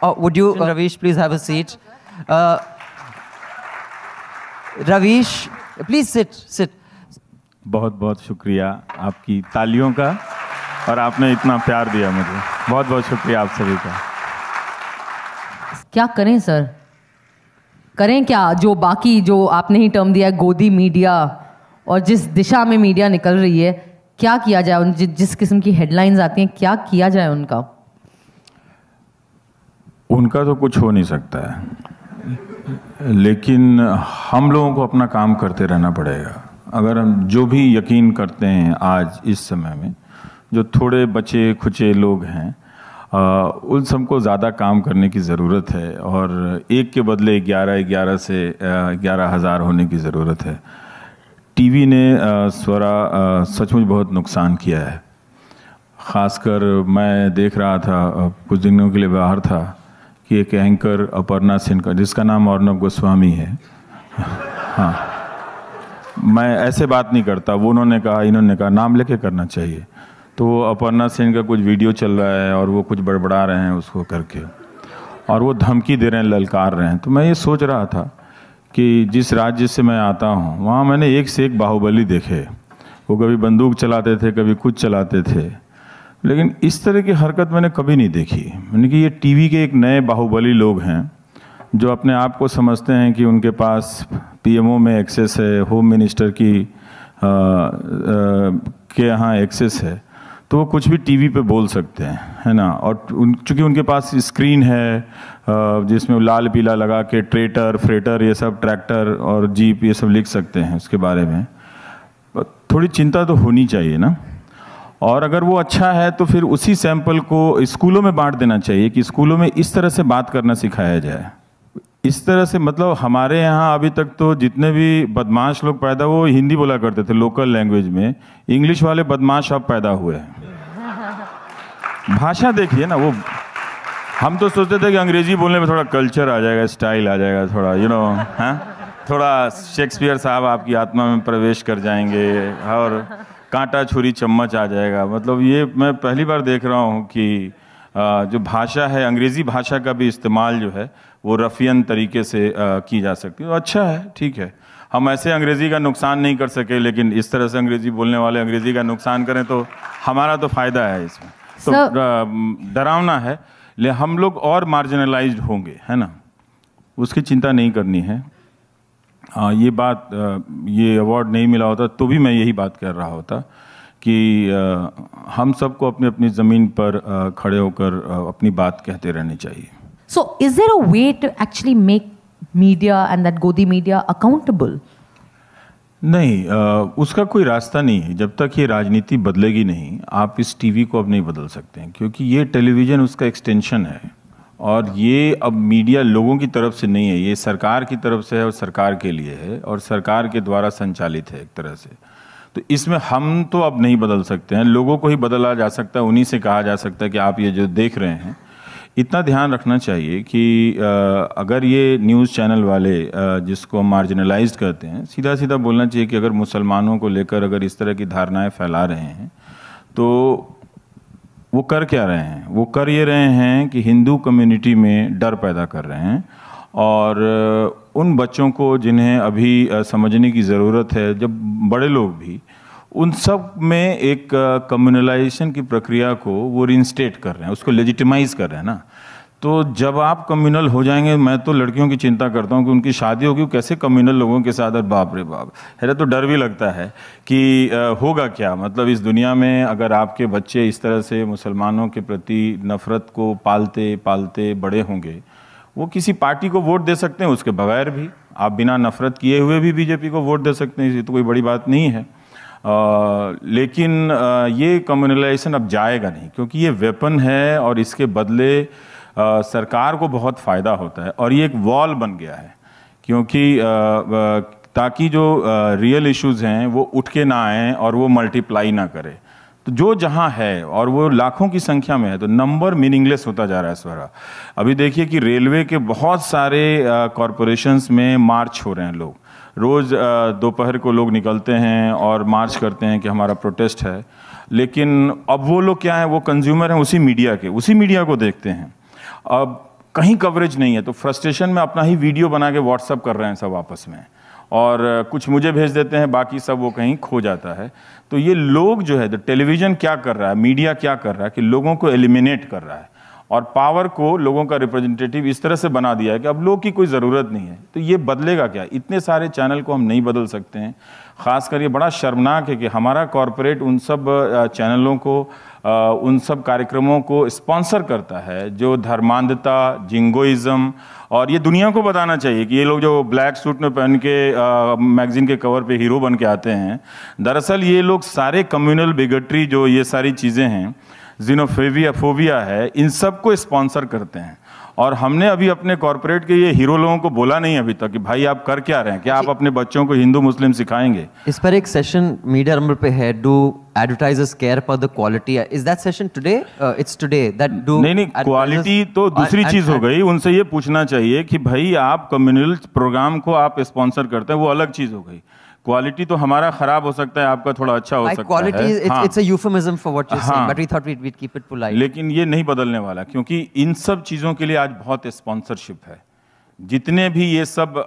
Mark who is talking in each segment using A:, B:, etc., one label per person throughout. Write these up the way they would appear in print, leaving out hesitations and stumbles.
A: Would you, Ravish, please have a seat? Ravish, please sit.
B: बहुत बहुत शुक्रिया आपकी तालियों का, और आपने इतना प्यार दिया मुझे। बहुत बहुत शुक्रिया आप सभी का।
C: क्या करें सर, करें क्या? जो बाकी जो आपने ही टर्म दिया है गोदी मीडिया, और जिस दिशा में मीडिया निकल रही है, क्या किया जाए? जिस किस्म की हेडलाइंस आती हैं, क्या किया जाए उनका?
B: उनका तो कुछ हो नहीं सकता है, लेकिन हम लोगों को अपना काम करते रहना पड़ेगा। अगर हम जो भी यकीन करते हैं आज इस समय में, जो थोड़े बचे खुचे लोग हैं, उन सबको ज़्यादा काम करने की ज़रूरत है, और एक के बदले 11 से 11,000 होने की ज़रूरत है। टीवी ने स्वरा सचमुच बहुत नुकसान किया है। ख़ासकर मैं देख रहा था, कुछ दिनों के लिए बाहर था, कि एक एंकर अपर्णा सिंह का, जिसका नाम अर्नब गोस्वामी है, हाँ, मैं ऐसे बात नहीं करता, वो उन्होंने कहा, इन्होंने कहा, नाम लेके करना चाहिए। तो अपर्णा सिंह का कुछ वीडियो चल रहा है और वो कुछ बड़बड़ा रहे हैं उसको करके, और वो धमकी दे रहे हैं, ललकार रहे हैं। तो मैं ये सोच रहा था कि जिस राज्य से मैं आता हूँ, वहाँ मैंने एक से एक बाहुबली देखे। वो कभी बंदूक चलाते थे, कभी कुछ चलाते थे, लेकिन इस तरह की हरकत मैंने कभी नहीं देखी। मैंने कि ये टीवी के एक नए बाहुबली लोग हैं, जो अपने आप को समझते हैं कि उनके पास पीएमओ में एक्सेस है, होम मिनिस्टर की के यहाँ एक्सेस है, तो वो कुछ भी टीवी पे बोल सकते हैं, है ना। और चूँकि उनके पास स्क्रीन है जिसमें लाल पीला लगा के ट्रेटर, फ्रेटर, ये सब, ट्रैक्टर और जीप, ये सब लिख सकते हैं उसके बारे में। थोड़ी चिंता तो होनी चाहिए ना। और अगर वो अच्छा है तो फिर उसी सैंपल को स्कूलों में बांट देना चाहिए, कि स्कूलों में इस तरह से बात करना सिखाया जाए। इस तरह से, मतलब हमारे यहाँ अभी तक तो जितने भी बदमाश लोग पैदा, वो हिंदी बोला करते थे लोकल लैंग्वेज में। इंग्लिश वाले बदमाश अब पैदा हुए हैं। भाषा देखिए ना, वो हम तो सोचते थे कि अंग्रेजी बोलने में थोड़ा कल्चर आ जाएगा, स्टाइल आ जाएगा, थोड़ा हाँ, थोड़ा शेक्सपियर साहब आपकी आत्मा में प्रवेश कर जाएंगे और कांटा छुरी चम्मच आ जाएगा। मतलब ये मैं पहली बार देख रहा हूँ कि जो भाषा है, अंग्रेज़ी भाषा का भी इस्तेमाल जो है वो रफियन तरीके से की जा सकती है। तो अच्छा है, ठीक है। हम ऐसे अंग्रेज़ी का नुकसान नहीं कर सके, लेकिन इस तरह से अंग्रेज़ी बोलने वाले अंग्रेज़ी का नुकसान करें तो हमारा तो फ़ायदा है इसमें। तो डरावना है, ले हम लोग और मार्जिनलाइज्ड होंगे, है ना, उसकी चिंता नहीं करनी है। ये बात, ये अवार्ड नहीं मिला होता तो भी मैं यही बात कर रहा होता कि हम सबको अपनी अपनी ज़मीन पर खड़े होकर अपनी बात कहते रहनी चाहिए।
C: So is there a way to actually make media and that Godi media accountable?
B: नहीं, उसका कोई रास्ता नहीं है। जब तक ये राजनीति बदलेगी नहीं, आप इस टीवी को अब नहीं बदल सकते हैं, क्योंकि ये टेलीविज़न उसका एक्सटेंशन है, और ये अब मीडिया लोगों की तरफ से नहीं है, ये सरकार की तरफ से है और सरकार के लिए है और सरकार के द्वारा संचालित है एक तरह से। तो इसमें हम तो अब नहीं बदल सकते हैं, लोगों को ही बदला जा सकता है। उन्हीं से कहा जा सकता है कि आप ये जो देख रहे हैं, इतना ध्यान रखना चाहिए कि अगर ये न्यूज़ चैनल वाले जिसको मार्जिनलाइज्ड करते हैं, सीधा सीधा बोलना चाहिए कि अगर मुसलमानों को लेकर अगर इस तरह की धारणाएं फैला रहे हैं, तो वो कर क्या रहे हैं? वो कर ये रहे हैं कि हिंदू कम्युनिटी में डर पैदा कर रहे हैं, और उन बच्चों को जिन्हें अभी समझने की ज़रूरत है, जब बड़े लोग भी, उन सब में एक कम्युनलाइजेशन की प्रक्रिया को वो रिइंस्टेट कर रहे हैं, उसको लेजिटिमाइज़ कर रहे हैं ना। तो जब आप कम्युनल हो जाएंगे, मैं तो लड़कियों की चिंता करता हूँ कि उनकी शादी होगी, कैसे कम्युनल लोगों के साथ, बाप रे बाप, है तो डर भी लगता है कि होगा क्या। मतलब इस दुनिया में अगर आपके बच्चे इस तरह से मुसलमानों के प्रति नफ़रत को पालते पालते बड़े होंगे, वो किसी पार्टी को वोट दे सकते हैं, उसके बगैर भी आप बिना नफ़रत किए हुए भी बीजेपी को वोट दे सकते हैं, ये तो कोई बड़ी बात नहीं है। लेकिन ये कम्युनलाइजेशन अब जाएगा नहीं, क्योंकि ये वेपन है और इसके बदले सरकार को बहुत फ़ायदा होता है, और ये एक वॉल बन गया है, क्योंकि ताकि जो रियल इश्यूज़ हैं वो उठ के ना आएँ और वो मल्टीप्लाई ना करे। तो जो जहाँ है, और वो लाखों की संख्या में है, तो नंबर मीनिंगलेस होता जा रहा है स्वरा। अभी देखिए कि रेलवे के बहुत सारे कॉरपोरेशंस में मार्च हो रहे हैं, लोग रोज़ दोपहर को लोग निकलते हैं और मार्च करते हैं कि हमारा प्रोटेस्ट है। लेकिन अब वो लोग क्या है, वो कंज्यूमर हैं उसी मीडिया के, उसी मीडिया को देखते हैं। अब कहीं कवरेज नहीं है तो फ्रस्ट्रेशन में अपना ही वीडियो बना के व्हाट्सअप कर रहे हैं सब आपस में, और कुछ मुझे भेज देते हैं, बाकी सब वो कहीं खो जाता है। तो ये लोग जो है, तो टेलीविज़न क्या कर रहा है, मीडिया क्या कर रहा है कि लोगों को एलिमिनेट कर रहा है और पावर को, लोगों का रिप्रेजेंटेटिव इस तरह से बना दिया है कि अब लोग की कोई ज़रूरत नहीं है। तो ये बदलेगा क्या? इतने सारे चैनल को हम नहीं बदल सकते हैं। ख़ासकर ये बड़ा शर्मनाक है कि हमारा कॉरपोरेट उन सब चैनलों को, उन सब कार्यक्रमों को स्पॉन्सर करता है जो धर्मांधता, जिंगोइज्म, और ये दुनिया को बताना चाहिए कि ये लोग जो ब्लैक सूट में पहन के मैगजीन के कवर पे हीरो बन के आते हैं, दरअसल ये लोग सारे कम्युनल बिगटरी, जो ये सारी चीज़ें हैं, जिनोफोबिया है, इन सब को स्पॉन्सर करते हैं। और हमने अभी अपने कॉर्पोरेट के ये हीरो लोगों को बोला नहीं अभी तक कि भाई आप कर क्या रहे हैं, क्या आप अपने बच्चों को हिंदू मुस्लिम सिखाएंगे?
A: इस पर एक सेशन मीडिया नंबर पे है, do advertisers care about the quality, is that session today? It's today that do
B: नहीं, क्वालिटी तो दूसरी चीज हो गई। उनसे ये पूछना चाहिए कि भाई आप कम्युनल प्रोग्राम को आप स्पॉन्सर करते हैं, वो अलग चीज हो गई। क्वालिटी तो हमारा खराब हो सकता है, आपका थोड़ा अच्छा हो सकता है।
A: Quality, it's a euphemism for what you're saying, but we thought we'd keep it polite.
B: लेकिन ये नहीं बदलने वाला, क्योंकि इन सब चीज़ों के लिए आज बहुत स्पॉन्सरशिप है। जितने भी ये सब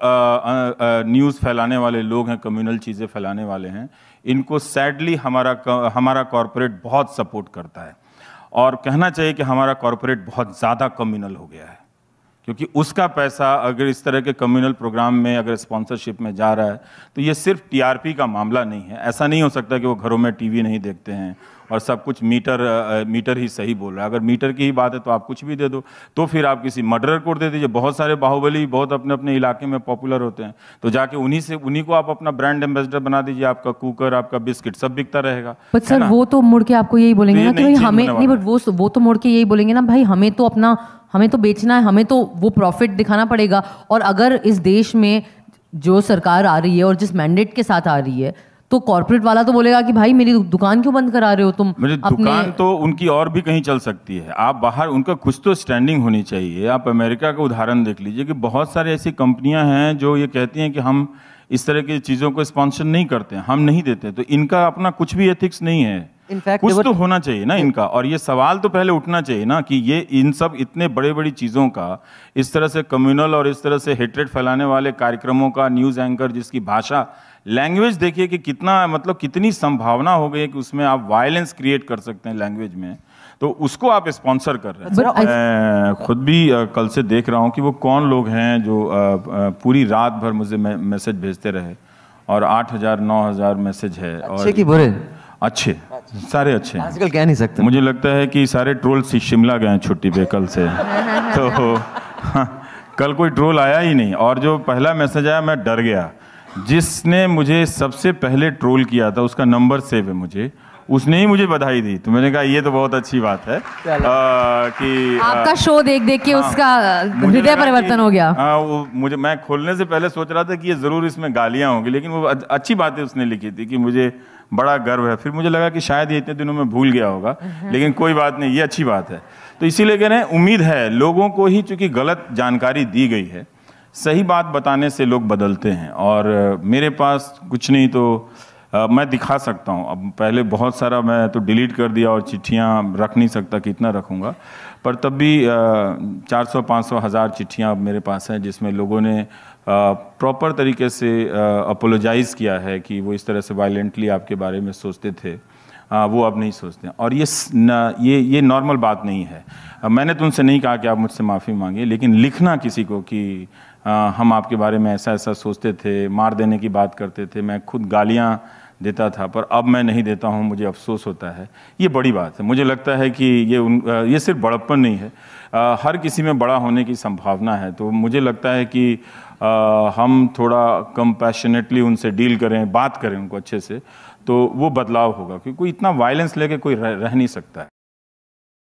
B: न्यूज़ फैलाने वाले लोग हैं, कम्युनल चीज़ें फैलाने वाले हैं, इनको सैडली हमारा कॉरपोरेट बहुत सपोर्ट करता है। और कहना चाहिए कि हमारा कॉरपोरेट बहुत ज़्यादा कम्युनल हो गया है, क्योंकि उसका पैसा अगर इस तरह के कम्युनल प्रोग्राम में, अगर स्पॉन्सरशिप में जा रहा है, तो ये सिर्फ टीआरपी का मामला नहीं है। ऐसा नहीं हो सकता कि वो घरों में टीवी नहीं देखते हैं और सब कुछ मीटर ही सही बोल रहा है। अगर मीटर की ही बात है तो आप कुछ भी दे दो, तो फिर आप किसी मर्डरर को दे दीजिए। बहुत सारे बाहुबली बहुत अपने अपने इलाके में पॉपुलर होते हैं, तो जाके उन्हीं को आप अपना ब्रांड एम्बेसडर बना दीजिए। आपका कुकर, आपका बिस्किट सब बिकता रहेगा।
C: बट सर वो तो मुड़ के आपको यही बोलेंगे ना कि भाई हमें नहीं, बट वो तो मुड़ के यही बोलेंगे ना, भाई हमें तो बेचना है, हमें तो वो प्रॉफिट दिखाना पड़ेगा। और अगर इस देश में जो सरकार आ रही है और जिस मैंडेट के साथ आ रही है, तो कॉर्पोरेट वाला तो बोलेगा कि भाई मेरी दुकान क्यों बंद करा रहे हो तुम?
B: मेरी दुकान तो उनकी और भी कहीं चल सकती है। आप बाहर, उनका कुछ तो स्टैंडिंग होनी चाहिए। आप अमेरिका का उदाहरण देख लीजिए कि बहुत सारी ऐसी कंपनियां हैं जो ये कहती हैं कि हम इस तरह की चीज़ों को स्पॉन्सर नहीं करते हैं, हम नहीं देते। तो इनका अपना कुछ भी एथिक्स नहीं है। कुछ तो होना चाहिए ना इनका। और ये सवाल तो पहले उठना चाहिए ना कि ये इन सब इतने बड़े बड़ी चीज़ों का, इस तरह से कम्युनल और इस तरह से हेट्रेड फैलाने वाले कार्यक्रमों का न्यूज़ एंकर, जिसकी भाषा, लैंग्वेज देखिए कि कितना, मतलब कितनी संभावना हो गई है कि उसमें आप वायलेंस क्रिएट कर सकते हैं लैंग्वेज में, तो उसको आप स्पॉन्सर कर रहे हैं। मैं खुद भी कल से देख रहा हूँ कि वो कौन लोग हैं जो पूरी रात भर मुझे मैसेज भेजते रहे, और 8,000 9,000 मैसेज है।
A: अच्छे कि बुरे?
B: अच्छे, सारे अच्छे हैं।
A: आजकल कह नहीं सकते।
B: मुझे लगता है कि सारे ट्रोल शिमला गए हैं छुट्टी पे कल से तो कल कोई ट्रोल आया ही नहीं। और जो पहला मैसेज आया मैं डर गया। जिसने मुझे सबसे पहले ट्रोल किया था उसका नंबर सेव है मुझे, उसने ही मुझे बधाई दी। तो मैंने कहा ये तो बहुत अच्छी बात है कि
C: आपका शो देख देख के उसका हृदय परिवर्तन हो गया।
B: मैं खोलने से पहले सोच रहा था कि ये जरूर इसमें गालियां होंगी, लेकिन वो अच्छी बातें उसने लिखी थी कि मुझे बड़ा गर्व है। फिर मुझे लगा कि शायद ये इतने दिनों में भूल गया होगा, लेकिन कोई बात नहीं, ये अच्छी बात है। तो इसीलिए कह रहे हैं, उम्मीद है लोगों को ही, चूंकि गलत जानकारी दी गई है, सही बात बताने से लोग बदलते हैं। और मेरे पास कुछ नहीं तो मैं दिखा सकता हूँ। अब पहले बहुत सारा मैं तो डिलीट कर दिया और चिट्ठियाँ रख नहीं सकता, कितना रखूँगा, पर तब भी 400 500 हज़ार चिट्ठियाँ अब मेरे पास हैं जिसमें लोगों ने प्रॉपर तरीके से अपोलोजाइज़ किया है कि वो इस तरह से वायलेंटली आपके बारे में सोचते थे, वो अब नहीं सोचते। और ये नॉर्मल बात नहीं है। मैंने तो उनसे नहीं कहा कि आप मुझसे माफ़ी मांगिए, लेकिन लिखना किसी को कि हम आपके बारे में ऐसा ऐसा सोचते थे, मार देने की बात करते थे, मैं खुद गालियाँ देता था, पर अब मैं नहीं देता हूँ, मुझे अफसोस होता है, ये बड़ी बात है। मुझे लगता है कि ये सिर्फ बड़प्पन नहीं है, हर किसी में बड़ा होने की संभावना है। तो मुझे लगता है कि हम थोड़ा कंपैशनेटली उनसे डील करें, बात करें उनको अच्छे से, तो वो बदलाव होगा। क्योंकि इतना वायलेंस लेके कोई रह नहीं सकता है।